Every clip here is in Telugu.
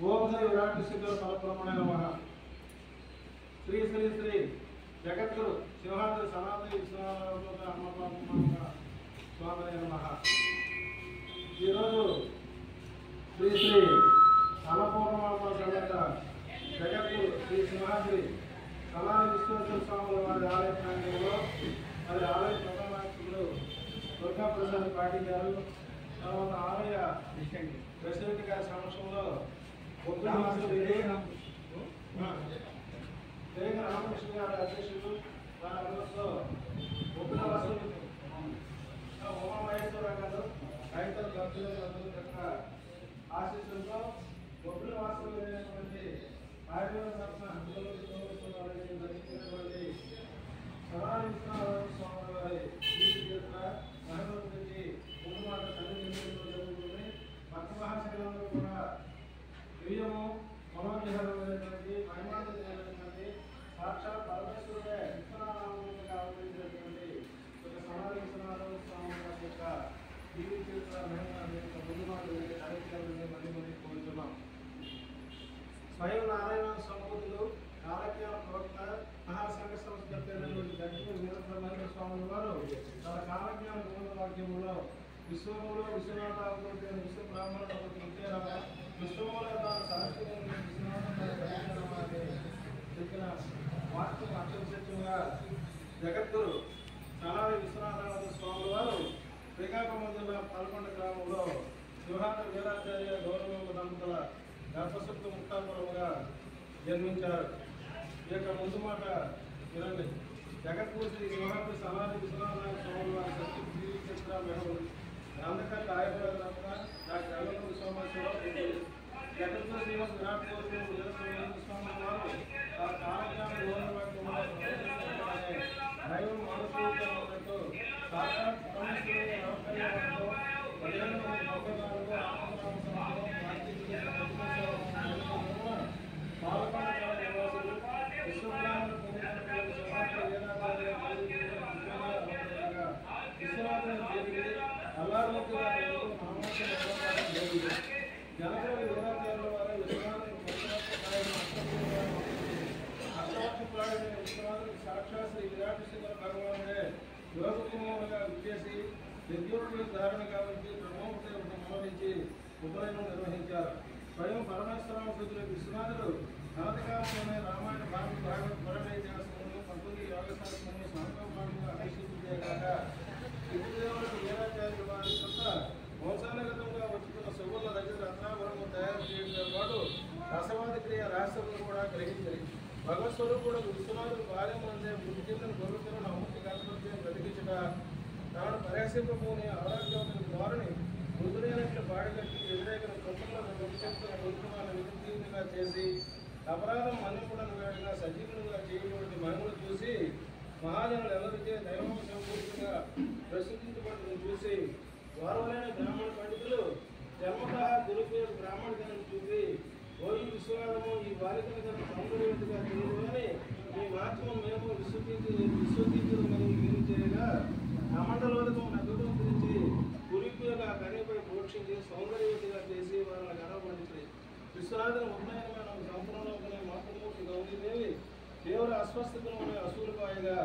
ఓం శ్రీ విరాట్ సిద్ధ పరబ్రహ్మణే నమః. శ్రీ శ్రీ శ్రీ జగద్గురు సింహాద్రి సనాతన విశ్వనాథ స్వామి నమః. ఈరోజు శ్రీ శ్రీ అన్నపూర్ణమాత సమేత జగద్గురు శ్రీ సింహాద్రి సనాతన విశ్వేశ్వర స్వాముల వారి ఆలయ ప్రాంగణంలో మరి ఆలయ ప్రధానార్చకులు దుర్గా ప్రసాద్ పాటిల్ గారు, తర్వాత ఆలయ ప్రెసిడెంట్ గారి సమక్షంలో రామకృష్ణ గారి అధ్యక్షులు వారి అందరితో ఒప్పుల వాసులు ఉమామహేశ్వర గారు రైతుల భక్తుల యొక్క ఆశీస్సులతో ఒప్పుల వాసులు అయినటువంటి ఆయుర్వేద రత్న ధరించినటువంటి సనాతన విశ్వనాథ స్వామి వారి మహిళల గురించి ముందు మాట జరుగుతుంది. భక్త మహాశైలంలో కూడా దివ్యము మనోవిహారమైనటువంటి మహిమాన్వితమైనటువంటి సాక్షాత్ పరమేశ్వరుడే విశ్వనాథాముగా అవతరించినటువంటి ఒక సనాతన విశ్వనాథ స్వామి వారి యొక్క జీవిత చరిత్ర మహిమ ముందు మాట కార్యక్రమాన్ని మళ్ళీ కోరుతున్నాం. స్వయం నారాయణ సంబోధులు కాలజ్ఞాన ప్రవక్త మహాసంఘ సంస్థ పేరైనటువంటి దక్షిణ వీరబ్రహ్మేంద్ర స్వామి వారు తన కాలజ్ఞాన గోవింద వాక్యములో విశ్వములో విశ్వనాథ విశ్వ బ్రాహ్మణుడు విశ్వములో తాను సరస్వతి విశ్వనాథ చెప్పిన వాక్యం అక్షరసత్యంగా జగద్గురు సనాతన విశ్వనాథ స్వామి వారు శ్రీకాకుళం జిల్లా పాల్గొండ గ్రామంలో సింహాద్రి వీరాచార్య గౌరవ దంపతుల గర్భశక్తి ముక్తాపురముగా జన్మించారు. ఈ యొక్క ముందు మాట వినండి. జగద్గురు శ్రీ సింహాద్రి సనాతన విశ్వనాథ స్వామి వారి సత్య జీవిత చరిత్ర మెహబు గ్రంథకర్త ఆయుర్వేద రత్న డాక్టర్ అల్లూరి సోమేశ్వరరావు జగద్గురు శ్రీమద్ విరాట్ కోటి స్వామి వారు ఆ కాలజ్ఞాన దైవం మనస్ఫూర్తితో సాక్షాత్ పరమేశ్వరుని నవకర్యాలతో 15 మంది భక్తులకు సాక్షాత్ శ్రీ విరాట్ భగవానుడే యోగకుమారుగా విచ్చేసి విద్యోగ ధారణ కాబట్టి బ్రహ్మోపతి మనోరించి ఉపనయనం నిర్వహించారు. స్వయం పరమేశ్వరామృతులు విశ్వనాథుడు అనంతకాలంలోనే రామాయణ భాగవత పరమేశ్వరులు 19 యోగశాస్త్రము సంకల్పంగా ఆశీర్వదించాక విద్యుదేవులకు వీరాచార్యుల వారి కొత్త వంశానుగతంగా వచ్చుతున్న సువర్ణ దగ్గర రత్నాభరణము తయారు చేయడంతో పాటు రసవాది క్రియ రాష్ట్రంలో కూడా గ్రహించారు. భగవత్ స్వరూపుడు విశ్వనాథుడు బాల్యం అందే మృతి చెందిన గొర్రెలను అమ్మకి కనపడితే బ్రతికించట తాను పరిహసింపబోని ఆరోగ్యవంతుని ద్వారాని మృతులైనట్లు బాడిగట్టి వ్యతిరేకను కొత్తలో చెప్తున్న రుద్రమాలను విధంగా చేసి అపరాధం మన్నింపులను వేడిగా సజీవులుగా చేయబడి మహిమను చూసి మహాజనులు ఎవరిచే దైవం సంపూర్తిగా ప్రసిద్ధించబడుతుని చూసి వారవలైన బ్రాహ్మణ పండితులు జన్మత గురుపేరు బ్రాహ్మణ జనం చూసి ఓ ఈ విశ్వనాథము ఈ బాలికను తన సౌందర్యవతిగా తెలియదు అని ఈ వాక్యం మేము విశ్వసించడం వీరు చేయగా కమండలోదకం నగరం గురించి గురిపేగా కనిపై ప్రోక్షించి సౌందర్యవతిగా చేసి వారిని గర్వపడించింది. విశ్వనాథుని ఉద్నయనమైన సంపూర్ణంలోనే మాతృమూర్తి గౌరీదేవి తీవ్ర అస్వస్థతను అసూలుపాయగా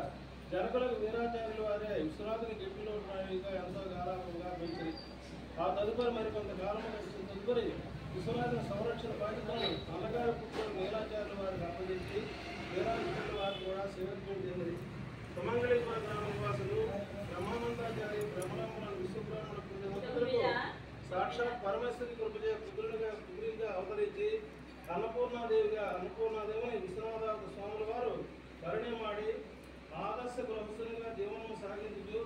జనకులకు వీరాచార్యుల వారే విశ్వనాథుని గిడ్డిలో ఎంతో గారాభంగా పెంచింది. ఆ తదుపరి మరికొంతకాలం తదుపరి విశ్వనాథుని సంరక్షణ బాధ్యతను అన్నగారి పుత్రుడు వీరాచార్యుల వారికి అప్పగించి వీరాచార్యుల వారు కూడా సేవకులు చెందింది. సుమంగళీపుర గ్రామ నివాసులు బ్రహ్మానందాచార్య బ్రహ్మణములను విశ్వబ్రాహ్మణ పుత్రులకు సాక్షాత్ పరమేశ్వరి కృపజ పుత్రుడిగా అవతరించి అన్నపూర్ణాదేవిని విశ్వనాథ స్వాముల వారు పరిణయమాడి ఆదర్శ గృహస్థునిగా జీవనం సాగించు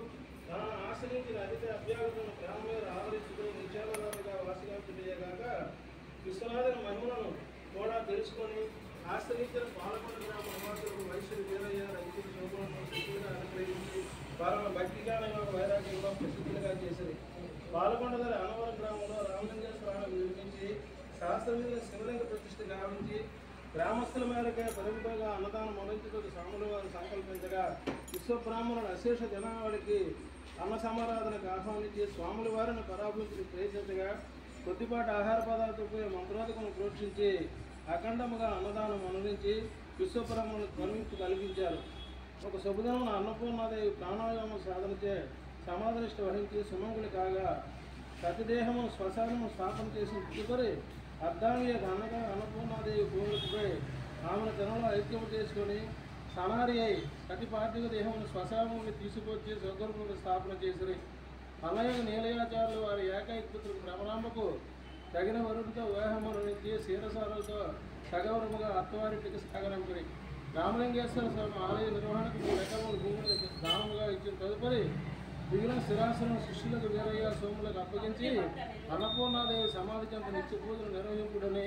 తాను ఆశ్రయించిన అధిక అభ్యాగతను ప్రేమ మీద ఆదరించుతూ నిత్యాలరాలుగా వాసిగా తెలియగాక విశ్వనాథుని మహిమలను కూడా తెలుసుకొని ఆశ్రయించిన పాలకొండ గ్రామ నివాసులకు వైశ్యులు వీరయ్య రైతులు శోభలను శక్తులుగా అనుగ్రహించి వారిని భక్తిగానంగా వైరాగ్యంగా ప్రసిద్ధులుగా చేసింది. పాలకొండదరి అనవరం గ్రామంలో రామలింగేశ్వరాన్ని నిర్మించి శాస్త్రవేద శివలింగ ప్రతిష్ఠ గావించి గ్రామస్తుల మేరకే పరిమితంగా అన్నదానం మొదలుచుకు స్వాముల వారు సంకల్పించగా విశ్వబ్రాహ్మణుడు అశేష జనావళికి అన్న సమారాధనకు ఆహ్వానించి స్వాముల వారిని పరాభించి ప్రయత్నించగా కొద్దిపాటి ఆహార పదార్థాలపై మంత్రోదకము ప్రోక్షించి అఖండముగా అన్నదానం అనురించి విశ్వబ్రహ్మను కనువిప్పు కలిగించారు. ఒక శుభదినం అన్నపూర్ణాదేవి ప్రాణాయామ సాధనచే సమాధిష్ట వహించి సుమంగులి కాగా ప్రతిదేహము శ్మశానము స్థాపన చేసిన తదుపరి అర్ధాంగియ అన్నగా అన్నపూర్ణాదేవి భూములపై ఆమెను జనంలో ఐక్యము చేసుకొని సనారి అయి ప్రతి పార్థిక దేహమును శ్మశానముని తీసుకొచ్చి స్వగర్భమును స్థాపన చేసిరి. అలాగే నీలయాచార్యులు వారి ఏకైకపుత్రుడు భ్రమరాంబకు తగిన వరుడితో వివాహమును నుంచి క్షీరసారులతో సగౌరముగా అత్తవారింటికి సాగరంపిరి. రామలింగేశ్వర స్వామి ఆలయ నిర్వహణకు 3 ఎకరముల భూమిని దానముగా ఇచ్చిన తదుపరి మిగిలిన స్థిరాశ్రమ శిష్యులకు వీరయ్య సోములకు అప్పగించి అన్నపూర్ణాదేవి సమాధి చెంత నిత్య పూజలు నిర్వహింపుడని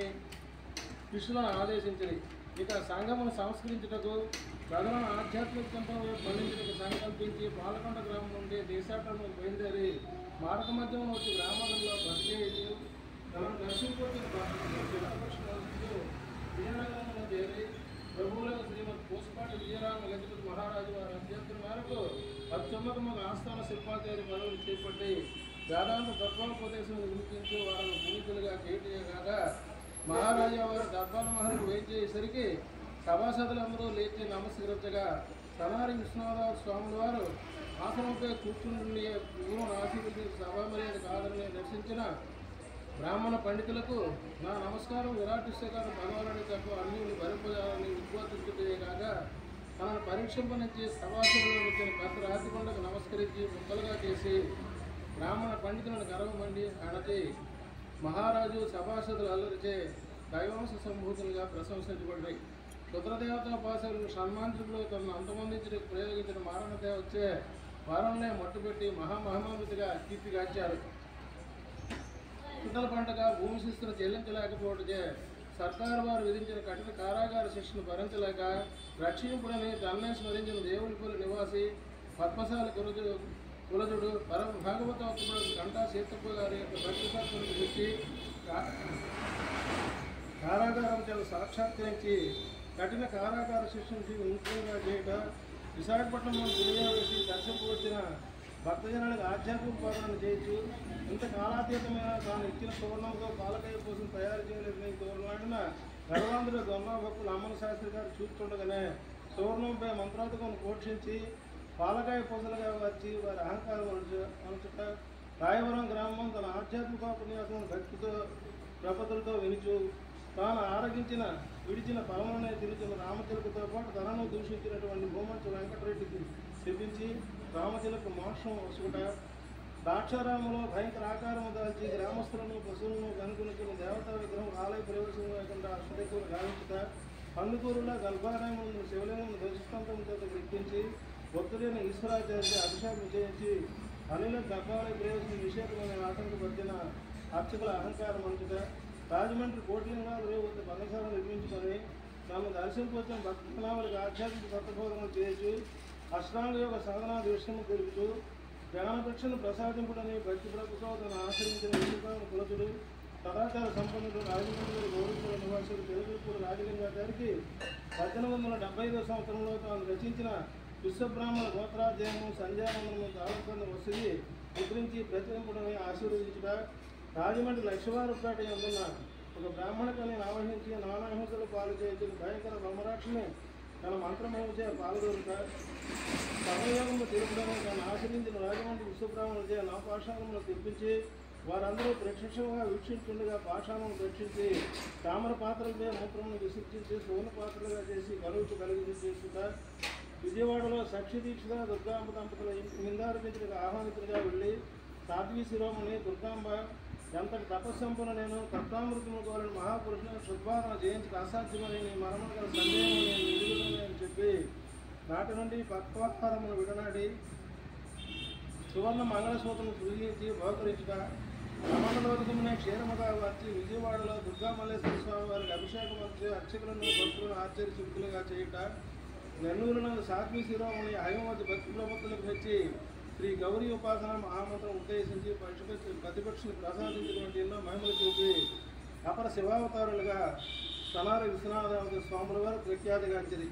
శిష్యులను ఆదేశించింది. ఇక సంఘమును సంస్కరించుటకు ప్రధాన ఆధ్యాత్మిక చెంపను పండించుటకు సంకల్పించి పాలకొండ గ్రామం నుండి దేశాటను బయలుదేరి మార్గ మధ్యంలో వచ్చి గ్రామాలలో పరిచయించి తనను దర్శించుకుంటూ విజయనగరంలో చేరి ప్రభువులకు శ్రీమద్ పూసపాటి విజయరామ గజపతి మహారాజు వారి అభ్యర్థుల మేరకు అత్యున్నతమైన ఆస్థాన శిల్పాచార్య పదవిని చేపట్టి వేదాంత తత్వోపదేశం వినిపించి వారిని పునీతులుగా చేయగా మహారాజా వారు దర్బార్ మహర్కి వేయించేసరికి సభాసదులందరూ లేచి నమస్కరించగా సనారి విశ్వనాథ స్వాముల వారు ఆసనంపై కూర్చుండి గురువును ఆశీర్వదించి సభామర్యాద కాదని దర్శించిన బ్రాహ్మణ పండితులకు నా నమస్కారం విరాటిస్తేకారు భగవానుడి తప్ప అన్యుని భరింపజాలని ఉద్బోధించుటే కాగా తనను పరీక్షింపనించి సభాసభలో వచ్చిన పెద్ద రాతికొండకు నమస్కరించి ముక్కలుగా చేసి బ్రాహ్మణ పండితులను గర్వమండి అణచి మహారాజు సభాసదులు అల్లరిచే దైవాంశ సంభూతులుగా ప్రశంసించబడ్డాయి. రుద్రదేవతాపాసకులు సన్మానితులు తనను అంతమందించడానికి ప్రయోగించిన మారణదేవ వచ్చే వారంలో మట్టుపెట్టి మహామహిమాన్వితిగా కీర్తిగార్చారు. పితల పంటగ భూమి శిస్తులు చెల్లించలేకపోవటచే సర్కారు వారు విధించిన కఠిన కారాగార శిక్షను భరించలేక రక్షింపుడని తన్నే స్మరించిన దేవునిపల్లి నివాసి పద్మశాలి కులజుడు పరమ భాగవతోత్తముడు గంటా సీతప్ప గారి యొక్క భక్తిశాస్త్రం గురించి కారాగారం చేత సాక్షాత్కరించి కఠిన కారాగార శిక్షను ముఖ్యంగా చేయట విశాఖపట్నంలో గిరిజన వేసి దర్శనకు వచ్చిన భక్తజనానికి ఆధ్యాత్మిక పాలన చేయొచ్చు. ఇంత కాలాతీతమైన తాను ఇచ్చిన సువర్ణంతో పాలకాయ కోసం తయారు చేయలేదని తోరలాడిన గర్వాంధ్ర దొంగ భక్తులు అమ్మల శాస్త్రి గారు చూస్తుండగానే సువర్ణంపై మంత్రాధికం పోషించి పాలకాయ పూసలుగా వచ్చి వారి అహంకారం అనుచుట రాయవరం గ్రామం తన ఆధ్యాత్మికోపన్యాసం భక్తితో ప్రపతులతో వినుచు తాను ఆరగించిన విడిచిన పరమనే తిరుగుతున్న రామచిలుకతో పాటు తనను దూషించినటువంటి భూమంచు వెంకటరెడ్డికి తెప్పించి రామచిలుక మోక్షం వసుకుట దాక్షారాములో భయంకర ఆకారము దాల్చి గ్రామస్తులను పశువులను కనుగొనిచిన దేవతా విగ్రహం ఆలయ ప్రవేశం లేకుండా అష్టదిక్కులు గావించుట పండుకూరులో గల్భారాయమును శివలింగం దర్శిస్తాంతం చేత గుర్తించి భక్తుడైన ఈశ్వరాచార్య అభిషేకం చేయించి అనిల గర్భాలయ ప్రవేశం నిషేధమైన ఆటంకపరిచిన అర్చకుల అహంకారం అంచుట రాజమండ్రి కోటిలింగాలు రేవద్ద బంధశాల నిర్మించుకొని తాము దర్శనకు భక్తనామలకు ఆధ్యాత్మిక సత్యబోధనలు చేయొచ్చు అష్టాంగ యోగ సాధనా దృశ్యము తెలుపుతూ జ్ఞానభిక్షను ప్రసాదింపుడని భక్తి ప్రభుత్వం తను ఆశ్రయించిన విష్ణుపాలను కులతుడు సదాచార సంపన్నుడు రాజమండ్రి గౌరవ నివాసుడు తెలుగుపూడి రాజలింగాచారికి 1875 సంవత్సరంలో తాను రచించిన విశ్వబ్రాహ్మణ గోత్రాధ్యాయము సంధ్యానందము దావకొండ వసూలి ముద్రించి ప్రచురింపుడని ఆశీర్వదించుట రాజమండ్రి లక్ష్మీవారపేట అందున్న ఒక బ్రాహ్మణ కళని ఆవహించి నానాహింసలు పాలు చేయించిన భయంకర బ్రహ్మరాక్షిని తన మంత్రమహిమచే పాల్గొనుట సమయోగము తెలుపుడని తను ఆశ్రయించిన రాజమండ్రి విశ్వబ్రాహ్మణులచే నా పాఠశాలను తెప్పించి వారందరూ ప్రత్యక్షంగా వీక్షించుండగా పాషాణం రక్షించి తామర పాత్రలపై మూత్రమును విసర్జించి సోన పాత్రలుగా చేసి కలుగుతూ చేసుకుంట విజయవాడలో సాక్షి దీక్షిత దుర్గాంబ దంపతుల నిందారపించడానికి ఆహ్వానితులుగా వెళ్ళి సాధ్వి శిరోమణి దుర్గాంబ ఎంతటి తపస్సంపన్న నేను కర్తామృతము కోరిన మహాపురుషుని శుద్ధారణ జయించి అసాధ్యమని నీ మరణం గల సందేహం నేను నిలుగుదని అని చెప్పి నాటి నుండి పక్వాహారమును విడనాడి సువర్ణ మంగళసూత్రం సృజించి బహుకరించుట రమణలోకమునే క్షీరముగా వచ్చి విజయవాడలో దుర్గామల్లేశ్వర స్వామి వారికి అభిషేకం వచ్చి అర్చకులను భక్తులను ఆశ్చర్యశుద్ధులుగా చేయుట నెల్లూరునందు సాత్వి శిరోమణి హైమవతి భక్తి ప్రపత్తులకు వచ్చి శ్రీ గౌరీ ఉపాసన మహామంత్రం ఉద్దేశించి ప్రతిపక్షను ప్రసాదించినటువంటి ఎన్నో మహిమలు చూపి అపర శివావతారులుగా సనారి విశ్వనాథ స్వాముల వారు ప్రఖ్యాతిగాంచిరి.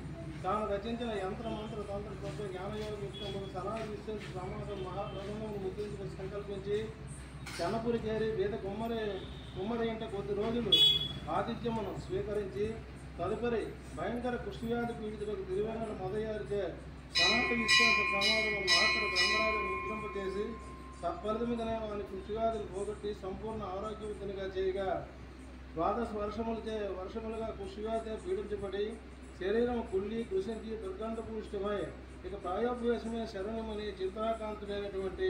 తాను రచించిన యంత్ర మంత్ర తంత్ర తత్వ జ్ఞానయోగ యుక్తము సనారి విశ్వేశ్వర సమాజం మహాప్రబంధమును ముద్రించిన సంకల్పించి చెన్నపురి చేరి వేద కుమ్మరి ఇంట కొద్ది రోజులు ఆతిథ్యమును స్వీకరించి తదుపరి భయంకర కుష్ఠవ్యాధి పీడితులకు తిరువెన్నెల మొదయారిచే సనాతన విశ్వాస సమాజం మాత్ర గ్రంథాలను ముద్రింపచేసి తత్ఫలితముగానే వాని కుష్ఠవ్యాధులు పోగొట్టి సంపూర్ణ ఆరోగ్యవంతునిగా చేయగా ద్వాదశ వర్షములుగా కుష్ఠవ్యాధి పీడించబడి శరీరం కుళ్ళి కృషించి దుర్గంధపూష్టమై ఇక ప్రాయోపవేశమే శరణమని చిత్రాకాంతుడైనటువంటి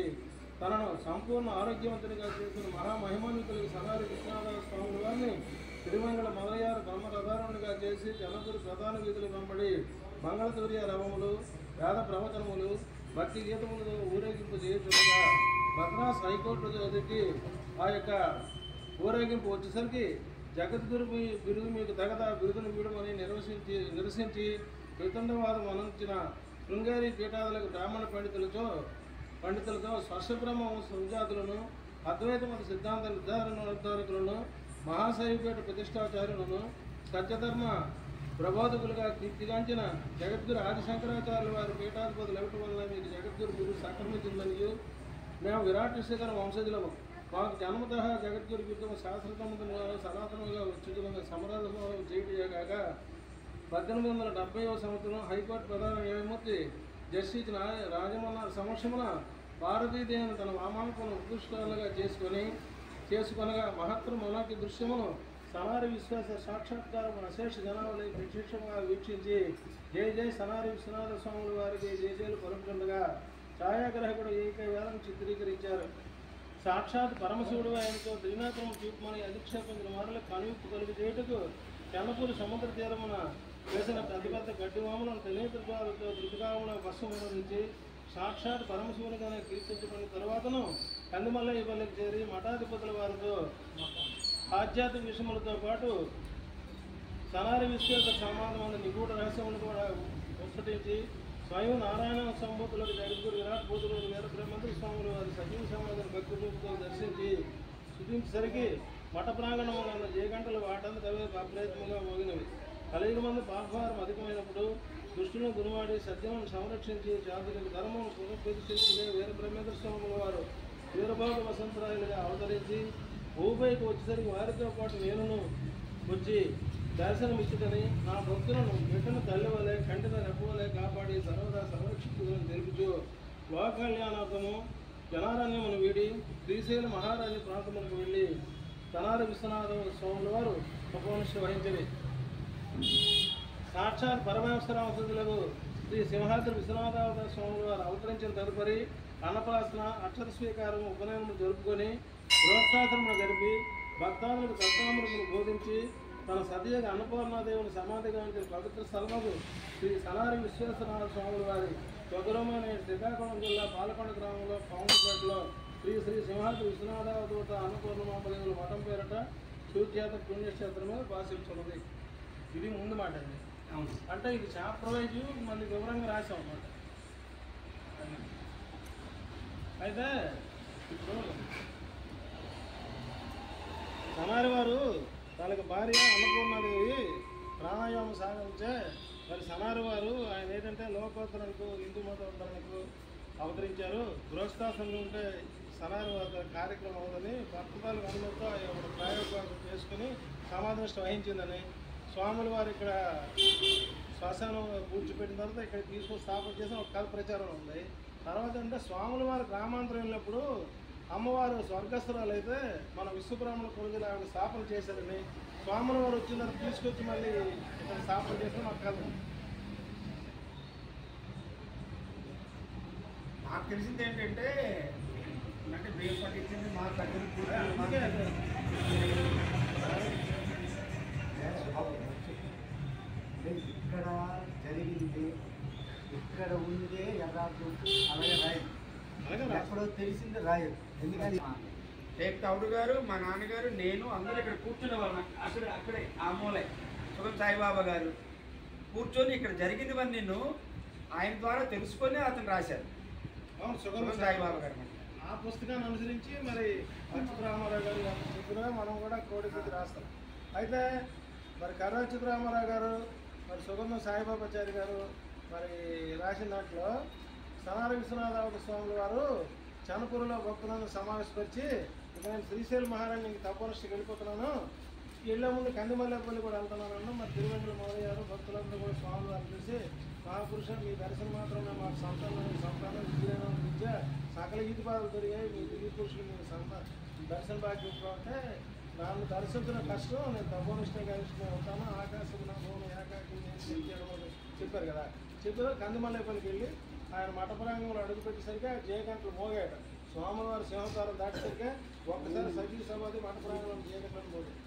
తనను సంపూర్ణ ఆరోగ్యవంతునిగా చేసిన మహామహిమాన్వితులకు సనారి విశ్వనాథ స్వాముల వారిని తిరుమంగళ మొదలయ్యారు బ్రహ్మరథారునిగా చేసి జనపురి ప్రధాన వీధులు వెంబడి మంగళతూర్య రవములు వేద ప్రవచనములు భక్తి గీతములతో ఊరేగింపు చేయుచుండగా మద్రాస్ హైకోర్టు ఎదుటి ఆ యొక్క ఊరేగింపు వచ్చేసరికి జగద్గురు బిరుదు మీకు తగదా బిరుదును వీడమని నిరసించి వితండవాదం అనంచిన శృంగేరి పీఠాదులకు బ్రాహ్మణ పండితులతో స్పర్శబ్రహ్మ సంజాతులను అద్వైత మత సిద్ధాంత నిర్ధారకులను మహాశైవపేట ప్రతిష్టాచార్యులను సత్యధర్మ ప్రబోధకులుగా కీర్తిగాంచిన జగద్గురు ఆదిశంకరాచార్యుల వారి పీఠాధిపతులు ఇవ్వటం వల్ల మీకు జగద్గురు బిరుదు సంక్రమించిందని మేము విరాట్ శేఖర వంశజులము మాకు జన్మత జగద్గురు బిరుదు శాస్త్రతముగా సనాతనముగా వచ్చుతున్న సమరాధం చేయటేగాక 1870వ సంవత్సరం హైకోర్టు ప్రధాన న్యాయమూర్తి జస్టిస్ రాజమన్న సమక్షమున భారతీదేవిని తన వామాంకను ఉత్కృష్టాలుగా చేసుకొనగా మహత్తర మొనాకి దృశ్యమును సనారి విశ్వాస సాక్షాత్కారం అశేష జనావళి ప్రత్యక్షంగా వీక్షించి జయ జయ సనారి విశ్వనాథ స్వాముల వారికి జయజయలు పలుకుతుండగా ఛాయాగ్రాహకుడు ఏకవేళను చిత్రీకరించారు. సాక్షాత్ పరమశివుడు ఆయనతో త్రినేత్రము చూపమని అధిక్షేపించిన వారులకు కనువిప్పు కలుగు చేయుటకు చెన్నపూరి సముద్ర తీరమున వేసిన పెద్ద గడ్డివాములను త్రినేత్రాలతో ధృతికామున భస్మరించి సాక్షాత్ పరమశివునిగానే కీర్తించుకున్న తరువాతను కందిమల్లయ్య పల్లెకి చేరి మఠాధిపతుల వారితో ఆధ్యాత్మిక విషయములతో పాటు సనారి విశ్వేత సమాధమైన నిగూఢ రహస్యములు కూడా ముచ్చటించి స్వయం నారాయణ సంభూతులకు జగద్గురు విరాట్ బోధులు వీరబ్రహ్మేంద్ర స్వాములు వారి సజీవ సమాధిని భక్తి రూపంతో దర్శించి స్థుతించేసరికి మఠ ప్రాంగణంలో ఏ గంటలు వాటందుకు అవే అప్రయత్నంగా మోగినవి. కలియుగ మంది పాపభారం అధికమైనప్పుడు దుష్టులను గురువాడి సత్యమును సంరక్షించి జాతులకు ధర్మం పునఃప్రతిష్ఠించే వీరబ్రహ్మేంద్ర స్వాముల వారు వీరభోగ వసంతరాయులుగా అవతరించి భూపైకి వచ్చేసరికి వారితో పాటు నేనును వచ్చి దర్శనమిచ్చుదని నా భక్తులను బిడ్డను తల్లివలే కంటిన రెప్పవలే కాపాడి సర్వదా సంరక్షించుదని తెలుపుతూ లోకకళ్యాణార్థము జనారణ్యమును వీడి శ్రీశైల మహారాజు ప్రాంతములకు వెళ్ళి సనారి విశ్వనాథ స్వాముల వారు ఉపనిష్ట వహించని సాక్షాత్ పరమేశ్వరావసతులకు శ్రీ సింహాద్రి విశ్వనాథ స్వాముల వారు అవతరించిన తదుపరి అన్నప్రాసన అక్షర స్వీకారం ఉపనయనము జరుపుకొని గృహస్థాశ్రమను గడిపి భక్తాదులకు సత్తామృతను బోధించి తన సతీయగా అన్నపూర్ణాదేవుని సమాధిగా ఉంచిన పవిత్ర స్థలముకు శ్రీ సనారి విశ్వేశ్వరనాథ స్వాముల వారి స్వగృహమైన శ్రీకాకుళం జిల్లా పాలకొండ గ్రామంలో పవన్పేటలో శ్రీ సింహాద్రి విశ్వనాథావతూత అన్నపూర్ణమాంబదేవుల మఠం పేరట సూర్యాత పుణ్యక్షేత్రమే భాషించున్నది. ఇది ముందు మాట అండి. అంటే ఇది చాప్టర్ వైజ్ మళ్ళీ వివరంగా రాసాం అన్నమాట. అయితే ఇప్పుడు సనారి వారు తనకు భార్య అన్నపూర్ణాదేవి ప్రాణాయామం సాగించే మరి సనారి వారు ఆయన ఏంటంటే లోకోత్తరణకు హిందూ మతోత్తరణకు అవతరించారు. గృహస్థాశ్రమం ఉంటే సనారి వారి కార్యక్రమం అవుదని భక్తులకు అనుమతితో ఆయన ప్రయోగం చేసుకుని సమాధినిష్ట వహించిందని స్వాముల వారు ఇక్కడ శ్మశానం పూడ్చిపెట్టిన తర్వాత ఇక్కడ తీసుకొని స్థాపన చేసిన ఒక కథ ప్రచారం ఉంది. తర్వాత అంటే స్వాముల వారు గ్రామాంతరం వెళ్ళినప్పుడు అమ్మవారు స్వర్గస్థురాలు అయితే మన విశ్వబ్రాహ్మణ కొడుకులు ఆవిడ స్థాపన చేశారని స్వాముల వారు వచ్చిన తర్వాత తీసుకొచ్చి మళ్ళీ ఇక్కడ స్థాపన చేసిన ఒక కథ. నాకు తెలిసింది ఏంటంటే అంటే బియ్యం పట్టించింది మా ఇక్కడ జరిగింది ఇక్కడ ఉందే యథార్థం అలాగే రాయదు, ఎక్కడో తెలిసింది రాయదు. ఎందుకని టేక్ తౌడు గారు మా నాన్నగారు నేను అందరూ ఇక్కడ కూర్చునే వాళ్ళం. అక్కడే ఆ మూలే సుగం సాయిబాబా గారు కూర్చొని ఇక్కడ జరిగినవన్నీ నేను ఆయన ద్వారా తెలుసుకొని అతను రాశారు. అవును, సుగం సాయిబాబా గారు ఆ పుస్తకాన్ని అనుసరించి మరి అచ్యుతరామారావు గారు చెప్పిన మనం కూడా కోడికి రాస్తాం. అయితే మరి కర్ర అచ్యుతరామారావు గారు మరి సుగంధం సాయిబాబాచారి గారు మరి రాసిన దాంట్లో సనారి విశ్వనాథ స్వాముల వారు చనపూరులో భక్తులను సమావేశపరిచి ఇక నేను శ్రీశైలం మహారాణి తపోనిష్టకి వెళ్ళిపోతున్నాను, ఇళ్ళ ముందు కందిమల్లేపల్లి కూడా వెళ్తున్నాను. మరి తిరువెందుల మౌర్యారు భక్తులందరూ కూడా స్వామి వారు చూసి మహాపురుష మీ దర్శనం మాత్రమే మాకు సంతానం విద్య సకల గీతి బాధలు దొరికాయి, మీ దివ్య పురుషులు మీ దర్శన భాగ్యం అంటే నన్ను దర్శించిన కష్టం, నేను తపోనిష్టం కలిసి ఉంటాను, ఆకాశం నా భూమి ఏకాకి చెప్పారు కదా. చెప్పారు కందిమల్లేపల్లికి వెళ్ళి ఆయన మఠప్రాంగంలో అడుగుపెట్టేసరికి ఆ జయగంటలు మోగాయట. స్వామివారి సింహద్వారం దాటేసరికి ఒక్కసారి సజీవ సమాధి మఠప్రాంగంలో జయగంటలు మోగాయి.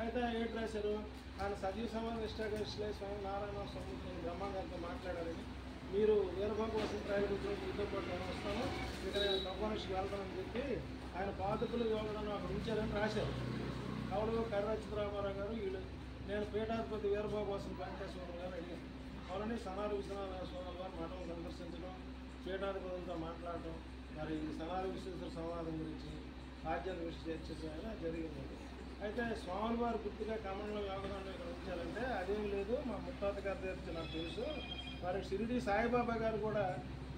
అయితే ఏంటి రాశారు, ఆయన సజీవ సమాధి నిష్ఠాగరిష్ఠులే స్వామి నారాయణ స్వామి బ్రహ్మంగారితో మాట్లాడారని, మీరు వీరభంగ వసంత రాయుడు మీతో పాటు నేను వస్తాను, ఇక్కడ నేను తపోనిష్టకి వెళ్తానని చెప్పి ఆయన పాదకులు యోగలను అక్కడ ఉంచారని రాశారు. కవులు కర్రాచితరామారావు గారు వీళ్ళు నేను పీఠాధిపతి వీరభోగ వసంత వెంకటేశ్వర గారు అడిగాను. వాళ్ళని సనారు విశ్వనాథ స్వామి గారు మఠం సందర్శించడం, పీఠాధిపతులతో మాట్లాడటం, మరి సనారు విశ్వేశ్వర సంవాదం గురించి ఆధ్యాత్మిక విషయం చర్చ జరిగింది. అయితే స్వామి వారు గుర్తుగా కమలంలో యోగదానం ఇక్కడ ఉంచారంటే అదేం లేదు, మా ముత్తాత గారి దగ్గర నాకు తెలుసు. మరి షిరిడి సాయిబాబా గారు కూడా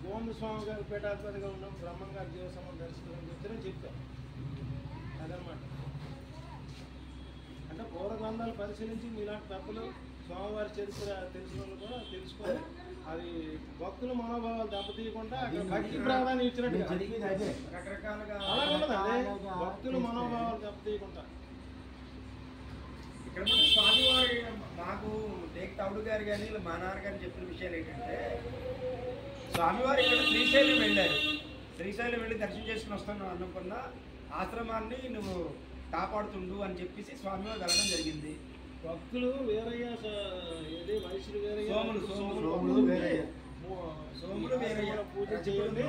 గోవింద స్వామి గారు పీఠాధిపతిగా ఉన్నాం, బ్రహ్మం గారి జీవసమం దర్శనం వచ్చారని చెప్తారు. అదనమాట. అంటే పూర్వ గ్రంథాలు పరిశీలించి మీలాంటి పెద్దలు స్వామివారి చరిత్ర తెలిసిన వాళ్ళు కూడా తెలుసుకొని అది భక్తుల మనోభావాలు దెబ్బతీయకుండా అక్కడ భక్తి ప్రాధాన్యం ఇచ్చినట్టు రకరకాలుగా భక్తుల మనోభావాలు దెబ్బతీయకుండా ఇక్కడ మన స్వామివారి మాకు టేక్ తౌడు గారు కానీ మా నాన్నగారు చెప్పిన విషయాలు ఏంటంటే, స్వామివారు ఇక్కడ శ్రీశైలం వెళ్ళారు, శ్రీశైలం వెళ్ళి దర్శనం చేసుకుని వస్తాను అనుకున్న ఆశ్రమాన్ని నువ్వు కాపాడుతుండు అని చెప్పేసి స్వామివారు వెళ్ళడం జరిగింది. భక్తులు వేరయ్య ఏది వయసులు వేరయ్య సోములు వేరయ్య పూజ చేయండి,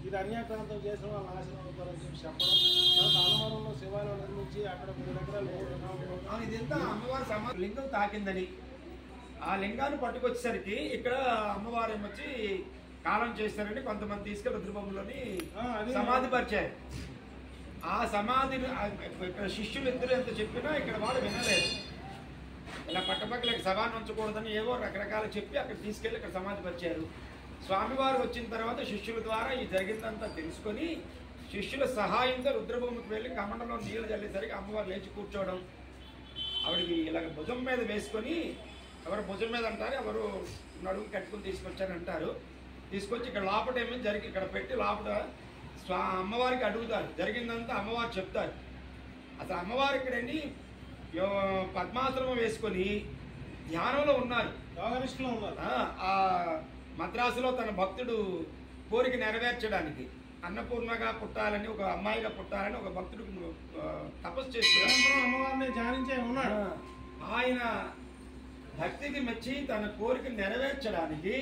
ఇది అన్యాక్రాంతం చేసిన వాళ్ళు నాశనం అవుతారని చెప్పి చెప్పడం. అన్నవరంలో శివాలయం నిర్మించి అక్కడ 3 ఎకరాలు ఇదంతా అమ్మవారి సమాధి లింగం తాకిందని ఆ లింగాన్ని పట్టుకొచ్చేసరికి ఇక్కడ అమ్మవారు ఏమొచ్చి కాలం చేస్తారని కొంతమంది తీసుకెళ్ళి రుద్రబొమ్మలోని సమాధి పరిచారు. ఆ సమాధి ఇక్కడ శిష్యులు ఇద్దరు ఎంత చెప్పినా ఇక్కడ వాళ్ళు వినలేదు. ఇలా పక్కపక్కల సభాన్ని ఉంచకూడదని ఏవో రకరకాలు చెప్పి అక్కడ తీసుకెళ్ళి ఇక్కడ సమాధి పరిచారు. స్వామివారు వచ్చిన తర్వాత శిష్యుల ద్వారా ఈ జరిగిందంతా తెలుసుకొని శిష్యుల సహాయంతో రుద్రభూమికి వెళ్ళి కమండలో నీళ్లు చల్లేసరికి అమ్మవారు లేచి కూర్చోవడం, ఆవిడకి ఇలాగ భుజం మీద వేసుకొని, ఎవరు భుజం మీద అంటారు, ఎవరు నడుము కట్టుకుని తీసుకొచ్చారంటారు. తీసుకొచ్చి ఇక్కడ లోపల ఏమేమి జరిగి ఇక్కడ పెట్టి లోపల అమ్మవారికి అడుగుతారు, జరిగిందంతా అమ్మవారు చెప్తారు. అసలు అమ్మవారు ఇక్కడండి పద్మాశ్రమం వేసుకొని ధ్యానంలో ఉన్నారు, యోగనిష్టలో ఉన్నారు. ఆ మద్రాసులో తన భక్తుడు కోరిక నెరవేర్చడానికి అన్నపూర్ణగా పుట్టాలని, ఒక అమ్మాయిగా పుట్టాలని ఒక భక్తుడు తపస్సు చేస్తున్నారు. అమ్మవారిని ధ్యానించే ఉన్నాడు. ఆయన భక్తికి మెచ్చి తన కోరిక నెరవేర్చడానికి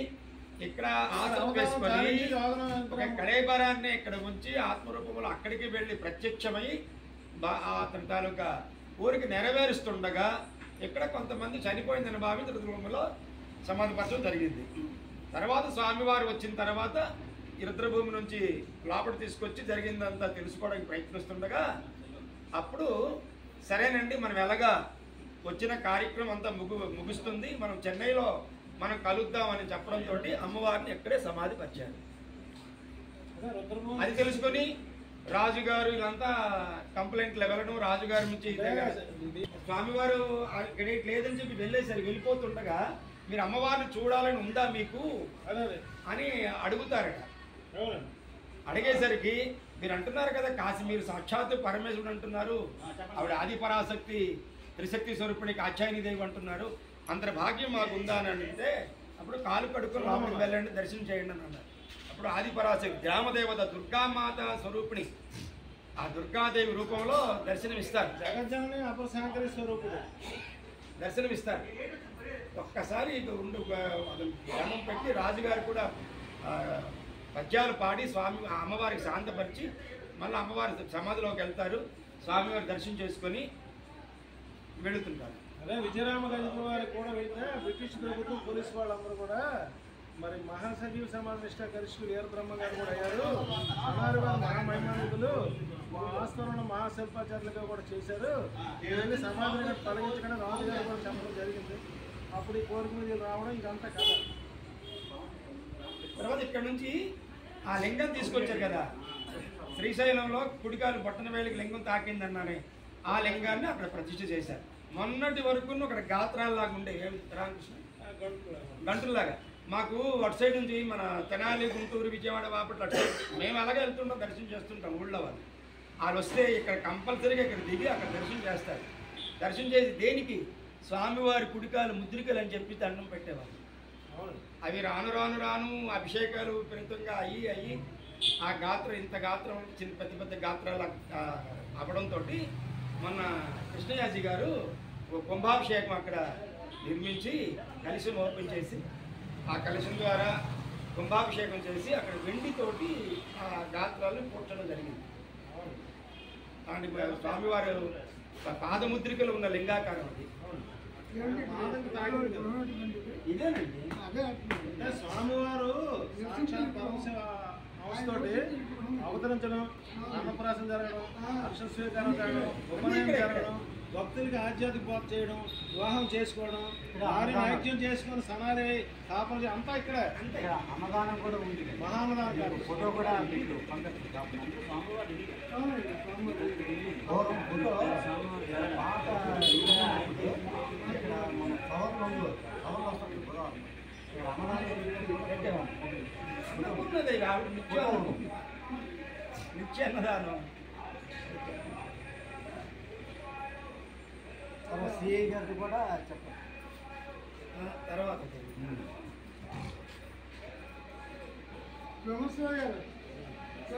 ఇక్కడ ఆసనం వేసుకొని ఒక కళేబరాన్ని ఇక్కడ ఉంచి ఆత్మరూపంలో అక్కడికి వెళ్ళి ప్రత్యక్షమై అతని తాలూకా కోరిక నెరవేరుస్తుండగా ఇక్కడ కొంతమంది చనిపోయిందని భావించి రుద్రభూమిలో సమాధిపరచడం జరిగింది. తర్వాత స్వామివారు వచ్చిన తర్వాత ఈ రుద్రభూమి నుంచి లోపల తీసుకొచ్చి జరిగిందంతా తెలుసుకోవడానికి ప్రయత్నిస్తుండగా అప్పుడు సరేనండి మనం ఎలాగా వచ్చిన కార్యక్రమం అంతా ముగుస్తుంది, మనం చెన్నైలో మనం కలుద్దామని చెప్పడంతో అమ్మవారిని ఇక్కడే సమాధి పరిచారు. అది తెలుసుకొని రాజుగారు ఇదంతా కంప్లైంట్లు వెళ్ళడం, రాజుగారి నుంచి స్వామివారు ఇక్కడ లేదని చెప్పి వెళ్ళేసరి వెళ్ళిపోతుండగా మీరు అమ్మవారిని చూడాలని ఉందా మీకు అని అడుగుతారట. అడిగేసరికి మీరు అంటున్నారు కదా కాశీమీరు సాక్షాత్తు పరమేశ్వరుడు అంటున్నారు, ఆవిడ ఆది పరాశక్తి త్రిశక్తి స్వరూపిణి కాచాయని దేవి అంటున్నారు, అంత భాగ్యం మాకు ఉందా అని అంటే అప్పుడు కాలు కడుక్కొని లోపలికి వెళ్ళండి, దర్శనం చేయండి అని అన్నారు. అప్పుడు ఆది పరాశక్తి గ్రామదేవత దుర్గామాత స్వరూపిణి ఆ దుర్గాదేవి రూపంలో దర్శనమిస్తారు. జగజ్జనని అపరశంకరి స్వరూపుడు దర్శనమిస్తారు. ఒక్కసారి దండం పెట్టి రాజుగారు కూడా పద్యాలు పాడి స్వామి అమ్మవారికి శాంతపరిచి మళ్ళీ అమ్మవారి సమాధిలోకి వెళ్తారు. స్వామివారి దర్శనం చేసుకొని వెళుతుంటారు. అదే విజయరామ గజపతి వారికి కూడా వెళ్తే బ్రిటిష్ ప్రభుత్వం పోలీసు వాళ్ళందరూ కూడా మరి మహాసజీవ సమాధి నిష్ఠ గరిష్ఠులు వీరబ్రహ్మ గారు కూడా అయ్యారు, అన్నారు మహామహిమానులు మా ఆస్థానంలో మహాశిల్పాచార్యులుగా కూడా చేశారు, ఇవన్నీ సమాధిని తొలగించకుండా రాజుగారు కూడా చెప్పడం జరిగింది. అప్పుడు ఈ కోరిక మీద రావడం ఇదంతా కదా. తర్వాత ఇక్కడ నుంచి ఆ లింగం తీసుకొచ్చారు కదా, శ్రీశైలంలో కుడికాలు బొట్టన వేలికి లింగం తాకిందన్నానే ఆ లింగాన్ని అక్కడ ప్రతిష్ఠ చేశారు. మొన్నటి వరకు అక్కడ గాత్రాల్లాగా ఉండే రామకృష్ణ గంటుల్లాగా మాకు అటు సైడ్ నుంచి మన తెనాలి, గుంటూరు, విజయవాడ, బాపట్ల అటు సైడ్ మేము అలాగే వెళ్తుంటాం, దర్శనం చేస్తుంటాం. ఊళ్ళో వాళ్ళు వస్తే ఇక్కడ కంపల్సరీగా ఇక్కడ దిగి అక్కడ దర్శనం చేస్తారు. దర్శనం చేసి దేనికి స్వామివారి కుడికాలు ముద్రికలు అని చెప్పి దండం పెట్టేవాళ్ళు. అవి రాను రాను రాను అభిషేకాలు విపరీతంగా అయ్యి ఆ గాత్రం ఇంత గాత్రం చిన్న పెద్ద పెద్ద గాత్రాలు అవ్వడంతో మొన్న కృష్ణయాజీ గారు కుంభాభిషేకం అక్కడ నిర్మించి కలశం ఓపెన్ చేసి ఆ కలశం ద్వారా కుంభాభిషేకం చేసి అక్కడ వెండితోటి ఆ గాత్రాలను కూర్చడం జరిగింది. దాని స్వామివారు పాదముద్రికలు ఉన్న లింగాకారం అది. ఇదేనండి స్వామివారు అవస్థతోటి అవతరించడం, అన్నప్రాసం జరగడం, అక్షర స్వీకారం జరగడం, ఉపనయనం జరగడం, భక్తులకి ఆధ్యాత్మిక బోధ చేయడం, వివాహం చేసుకోవడం, వారి నాట్యం చేసుకొని సనాలి స్థాపన అంతా ఇక్కడ. అన్నదానం కూడా ఉంది, మహాన్నదానం కాదు. ఫోటో కూడా నిత్య అన్నదానం. సిఐ గారికి కూడా చెప్పండి తర్వాత నమస్తే గారు.